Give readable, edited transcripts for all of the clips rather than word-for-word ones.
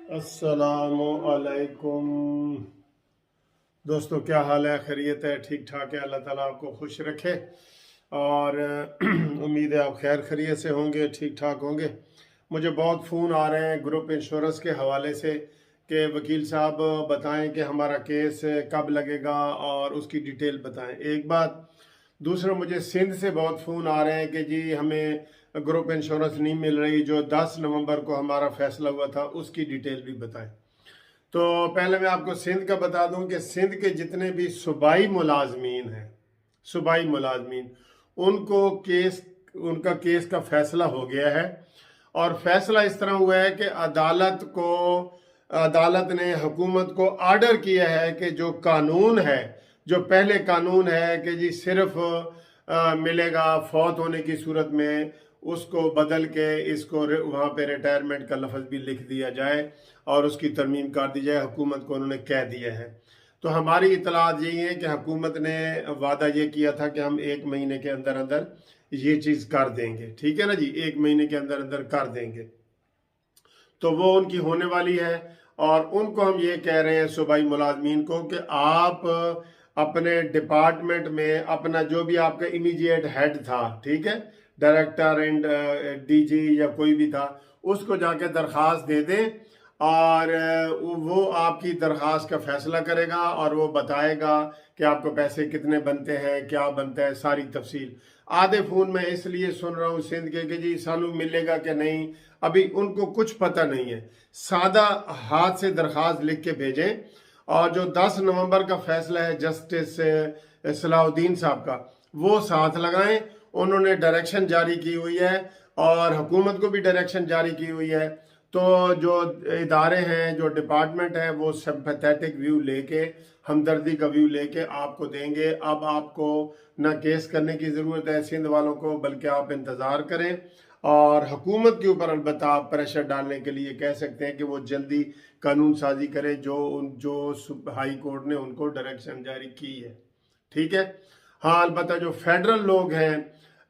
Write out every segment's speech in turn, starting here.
अस्सलामुअलैकुम दोस्तों, क्या हाल है? खैरियत है? ठीक ठाक है? अल्लाह ताला आपको खुश रखे और उम्मीद है आप खैर खैरियत से होंगे, ठीक ठाक होंगे। मुझे बहुत फ़ोन आ रहे हैं ग्रुप इंश्योरेंस के हवाले से कि वकील साहब बताएं कि हमारा केस कब लगेगा और उसकी डिटेल बताएं। एक बात। दूसरा, मुझे सिंध से बहुत फ़ोन आ रहे हैं कि जी हमें ग्रुप इंश्योरेंस नहीं मिल रही, जो 10 नवंबर को हमारा फैसला हुआ था उसकी डिटेल भी बताएं। तो पहले मैं आपको सिंध का बता दूं कि सिंध के जितने भी सूबाई मुलाजमीन हैं, सूबाई मुलाजमीन, उनको उनका केस का फैसला हो गया है। और फैसला इस तरह हुआ है कि अदालत ने हुकूमत को आर्डर किया है कि जो कानून है, जो पहले कानून है कि जी सिर्फ मिलेगा फौत होने की सूरत में, उसको बदल के इसको वहाँ पे रिटायरमेंट का लफ्ज़ भी लिख दिया जाए और उसकी तरमीम कर दी जाए। हुकूमत को उन्होंने कह दिया है। तो हमारी इतलात यही है कि हुकूमत ने वादा ये किया था कि हम 1 महीने के अंदर अंदर ये चीज़ कर देंगे। ठीक है ना जी, 1 महीने के अंदर अंदर कर देंगे। तो वो उनकी होने वाली है। और उनको हम ये कह रहे हैं सूबाई मुलाजमीन को कि आप अपने डिपार्टमेंट में अपना जो भी आपका इमीडिएट हेड था, ठीक है, डायरेक्टर एंड डीजी या कोई भी था, उसको जाके दरख्वास्त दे दें और वो आपकी दरख्वास्त का फैसला करेगा और वो बताएगा कि आपको पैसे कितने बनते हैं, क्या बनता है, सारी तफसील। आधे फ़ोन में इसलिए सुन रहा हूँ सिंध के कि जी सानू मिलेगा कि नहीं, अभी उनको कुछ पता नहीं है। सादा हाथ से दरख्वास्त लिख के भेजें और जो 10 नवंबर का फैसला है जस्टिस सलाउद्दीन साहब का, वो साथ लगाएं। उन्होंने डायरेक्शन जारी की हुई है और हुकूमत को भी डायरेक्शन जारी की हुई है। तो जो इदारे हैं, जो डिपार्टमेंट है, वो सिंपैथेटिक व्यू लेके, हमदर्दी का व्यू लेके आपको देंगे। अब आपको ना केस करने की ज़रूरत है सिंध वालों को, बल्कि आप इंतज़ार करें और हुकूमत के ऊपर अलबत्ता आप प्रेशर डालने के लिए कह सकते हैं कि वो जल्दी कानून साजी करे जो हाई कोर्ट ने उनको डायरेक्शन जारी की है। ठीक है। हाँ, अलबत्ता जो फेडरल लोग हैं,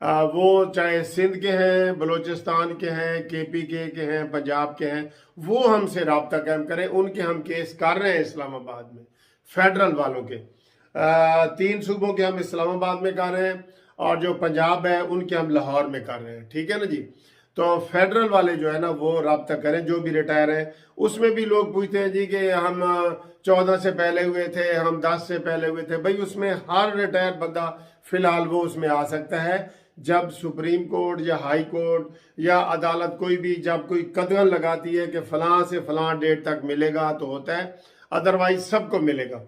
वो चाहे सिंध के हैं, बलूचिस्तान के हैं, के हैं, पंजाब के हैं, वो हमसे रब्ता कायम करें। उनके हम केस कर रहे हैं इस्लामाबाद में, फेडरल वालों के 3 सूबों के हम इस्लामाबाद में कर रहे हैं और जो पंजाब है उनके हम लाहौर में कर रहे हैं। ठीक है ना जी। तो फेडरल वाले जो है ना वो रब्ता करें, जो भी रिटायर है। उसमें भी लोग पूछते हैं जी कि हम 14 से पहले हुए थे, हम 10 से पहले हुए थे। भाई उसमें हर रिटायर बंदा फिलहाल वो उसमें आ सकता है। जब सुप्रीम कोर्ट या हाई कोर्ट या अदालत कोई भी जब कोई कदम लगाती है कि फलां से फलां डेट तक मिलेगा तो होता है, अदरवाइज सबको मिलेगा।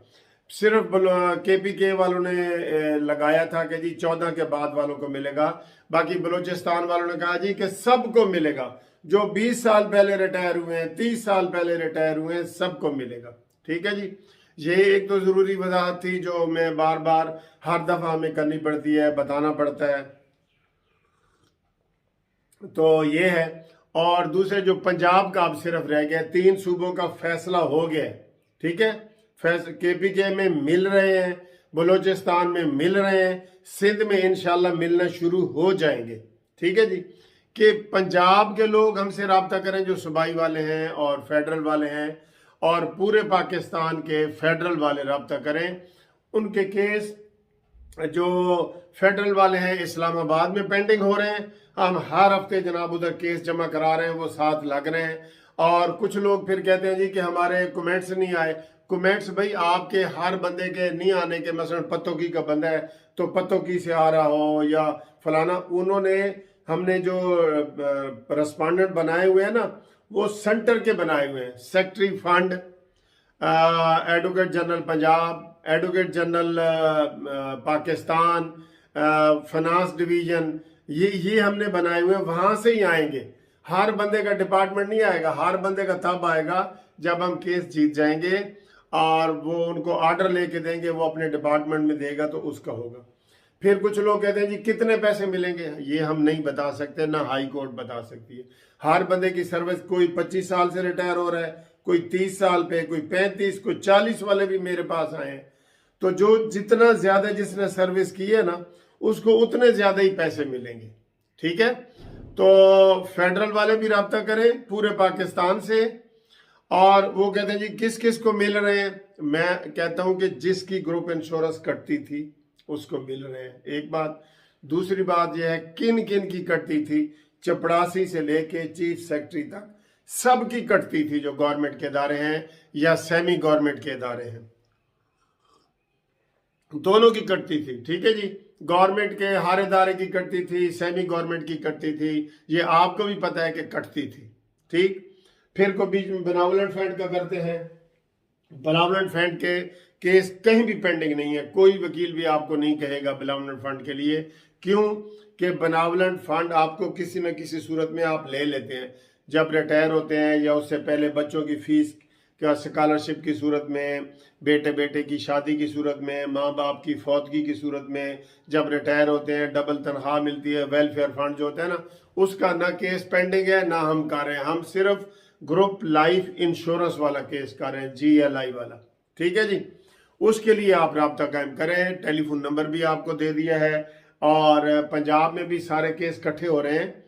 सिर्फ के वालों ने लगाया था कि जी 14 के बाद वालों को मिलेगा। बाकी बलूचिस्तान वालों ने कहा जी कि सबको मिलेगा, जो 20 साल पहले रिटायर हुए हैं, 30 साल पहले रिटायर हुए हैं, सबको मिलेगा। ठीक है जी। ये एक तो ज़रूरी वजाहत थी जो मैं बार बार हर दफ़ा हमें करनी पड़ती है, बताना पड़ता है। तो ये है। और दूसरे जो पंजाब का अब सिर्फ रह गया, 3 सूबों का फैसला हो गया। ठीक है। केपीके में मिल रहे हैं, बलूचिस्तान में मिल रहे हैं, सिंध में इंशाल्लाह मिलना शुरू हो जाएंगे। ठीक है जी। कि पंजाब के लोग हमसे रब्ता करें, जो सूबाई वाले हैं और फेडरल वाले हैं, और पूरे पाकिस्तान के फेडरल वाले रब्ता करें। उनके केस जो फेडरल वाले हैं इस्लामाबाद में पेंडिंग हो रहे हैं। हम हर हफ्ते जनाब उधर केस जमा करा रहे हैं, वो साथ लग रहे हैं। और कुछ लोग फिर कहते हैं जी कि हमारे कमेंट्स नहीं आए। कमेंट्स भाई आपके हर बंदे के नहीं आने के, मसलन पत्तोकी का बंदा है तो पत्तोकी से आ रहा हो या फलाना, उन्होंने हमने जो रेस्पोंडेंट बनाए हुए हैं ना, वो सेंटर के बनाए हुए हैं। Secretary fund, advocate general Punjab, advocate general Pakistan, finance division, ये हमने बनाए हुए, वहां से ही आएंगे। हर बंदे का डिपार्टमेंट नहीं आएगा, हर बंदे का तब आएगा जब हम केस जीत जाएंगे और वो उनको ऑर्डर लेके देंगे, वो अपने डिपार्टमेंट में देगा तो उसका होगा। फिर कुछ लोग कहते हैं जी कितने पैसे मिलेंगे, ये हम नहीं बता सकते, ना हाई कोर्ट बता सकती है। हर बंदे की सर्विस, कोई 25 साल से रिटायर हो रहा है, कोई 30 साल पे, कोई 35, कोई 40 वाले भी मेरे पास आए हैं। तो जो जितना ज्यादा जिसने सर्विस की है ना, उसको उतने ज्यादा ही पैसे मिलेंगे। ठीक है। तो फेडरल वाले भी रब्ता करें पूरे पाकिस्तान से और वो कहते हैं जी किस किस को मिल रहे हैं। मैं कहता हूं कि जिसकी ग्रुप इंश्योरेंस कटती थी उसको मिल रहे हैं, एक बात। दूसरी बात यह है किन किन की कटती थी, चपड़ासी से लेके चीफ सेक्रेटरी तक सबकी कटती थी, जो गवर्नमेंट के इदारे हैं या सेमी गवर्नमेंट के इदारे हैं, दोनों की कटती थी। ठीक है जी, गवर्नमेंट के हर इदारे की कटती थी, सेमी गवर्नमेंट की कटती थी, ये आपको भी पता है कि कटती थी। ठीक, फिर को बीच में बेनावलेंट फंड का करते हैं। बेनावलेंट फंड के केस कहीं भी पेंडिंग नहीं है, कोई वकील भी आपको नहीं कहेगा बेनावलेंट फंड के लिए। क्यों कि बेनावलेंट फंड आपको किसी न किसी सूरत में आप ले लेते हैं, जब रिटायर होते हैं या उससे पहले बच्चों की फीस क्या स्कॉलरशिप की सूरत में, बेटे बेटे की शादी की सूरत में, माँ बाप की फौतगी की सूरत में, जब रिटायर होते हैं डबल तनख्वाह मिलती है, वेलफेयर फंड जो होता है ना, उसका ना केस पेंडिंग है ना हम कर रहे हैं। हम सिर्फ ग्रुप लाइफ इंश्योरेंस वाला केस कर रहे हैं, GLI वाला। ठीक है जी, उसके लिए आप राब्ता कायम करें, टेलीफोन नंबर भी आपको दे दिया है। और पंजाब में भी सारे केस इकट्ठे हो रहे हैं,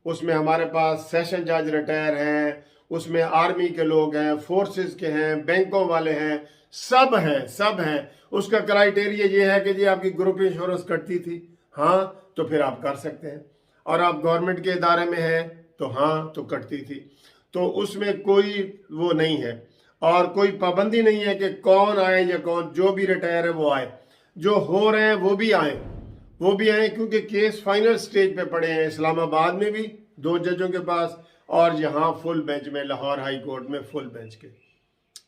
उसमें हमारे पास सेशन जज रिटायर हैं, उसमें आर्मी के लोग हैं, फोर्सेस के हैं, बैंकों वाले हैं, सब हैं, सब हैं। उसका क्राइटेरिया ये है कि जी आपकी ग्रुप इंश्योरेंस कटती थी, हाँ तो फिर आप कर सकते हैं, और आप गवर्नमेंट के इदारे में हैं तो हाँ तो कटती थी। तो उसमें कोई वो नहीं है और कोई पाबंदी नहीं है कि कौन आए या कौन, जो भी रिटायर है वो आए, जो हो रहे हैं वो भी आए, वो भी आए, क्योंकि केस फाइनल स्टेज पे पड़े हैं इस्लामाबाद में भी 2 जजों के पास, और यहाँ फुल बेंच में लाहौर हाई कोर्ट में फुल बेंच के।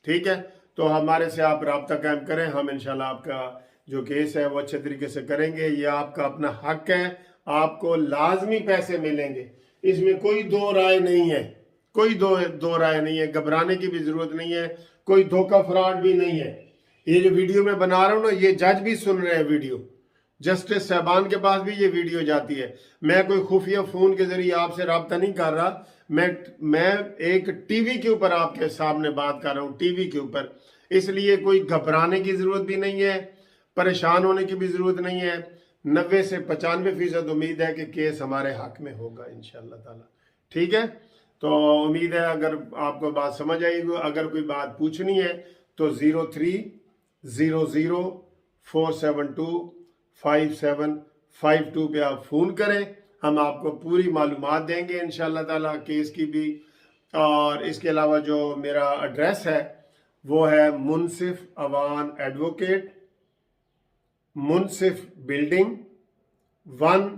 ठीक है, तो हमारे से आप राब्ता कायम करें, हम इंशाल्लाह आपका जो केस है वो अच्छे तरीके से करेंगे। ये आपका अपना हक है, आपको लाजमी पैसे मिलेंगे, इसमें कोई दो राय नहीं है, कोई दो राय नहीं है, घबराने की भी जरूरत नहीं है, कोई धोखा फ्रॉड भी नहीं है। ये जो वीडियो मैं बना रहा हूँ ना, ये जज भी सुन रहे हैं वीडियो, जस्टिस साहबान के पास भी ये वीडियो जाती है। मैं कोई खुफिया फोन के जरिए आपसे राब्ता नहीं कर रहा, मैं एक टीवी के ऊपर आपके सामने बात कर रहा हूँ, टीवी के ऊपर। इसलिए कोई घबराने की जरूरत भी नहीं है, परेशान होने की भी जरूरत नहीं है। 90 से 95% उम्मीद है कि केस हमारे हक में होगा इंशाअल्लाह ताला। ठीक है, तो उम्मीद है अगर आपको बात समझ आई, अगर कोई बात पूछनी है तो 030047255752 पे आप फ़ोन करें, हम आपको पूरी मालूमात देंगे इंशाअल्लाह ताला केस की भी। और इसके अलावा जो मेरा एड्रेस है वो है Munsif Awan advocate, Munsif building, 1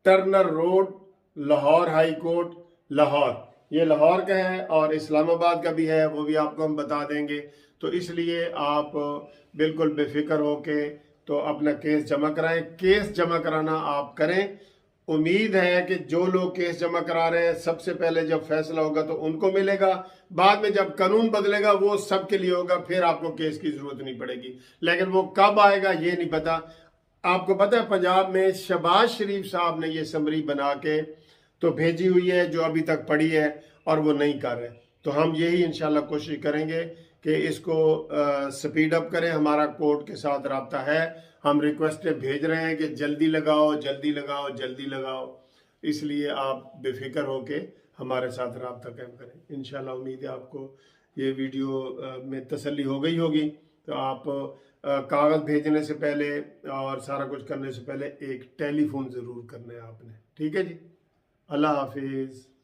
Turner road, Lahore high court, Lahore. ये लाहौर का है और इस्लामाबाद का भी है, वो भी आपको हम बता देंगे। तो इसलिए आप बिल्कुल बेफिक्र होके तो अपना केस जमा कराएं। केस जमा कराना आप करें, उम्मीद है कि जो लोग केस जमा करा रहे हैं सबसे पहले जब फैसला होगा तो उनको मिलेगा, बाद में जब कानून बदलेगा वो सबके लिए होगा, फिर आपको केस की जरूरत नहीं पड़ेगी। लेकिन वो कब आएगा ये नहीं पता। आपको पता है पंजाब में शहबाज शरीफ साहब ने ये समरी बना के तो भेजी हुई है, जो अभी तक पड़ी है और वो नहीं कर रहे। तो हम यही इंशाल्लाह कोशिश करेंगे कि इसको स्पीड अप करें। हमारा कोर्ट के साथ राब्ता है, हम रिक्वेस्टें भेज रहे हैं कि जल्दी लगाओ, जल्दी लगाओ, जल्दी लगाओ। इसलिए आप बेफिक्र होके हमारे साथ राब्ता कायम करें। इंशाल्लाह उम्मीद है आपको ये वीडियो में तसल्ली हो गई होगी। तो आप कागज़ भेजने से पहले और सारा कुछ करने से पहले एक टेलीफोन ज़रूर करना है आपने। ठीक है जी, अल्लाह हाफिज़।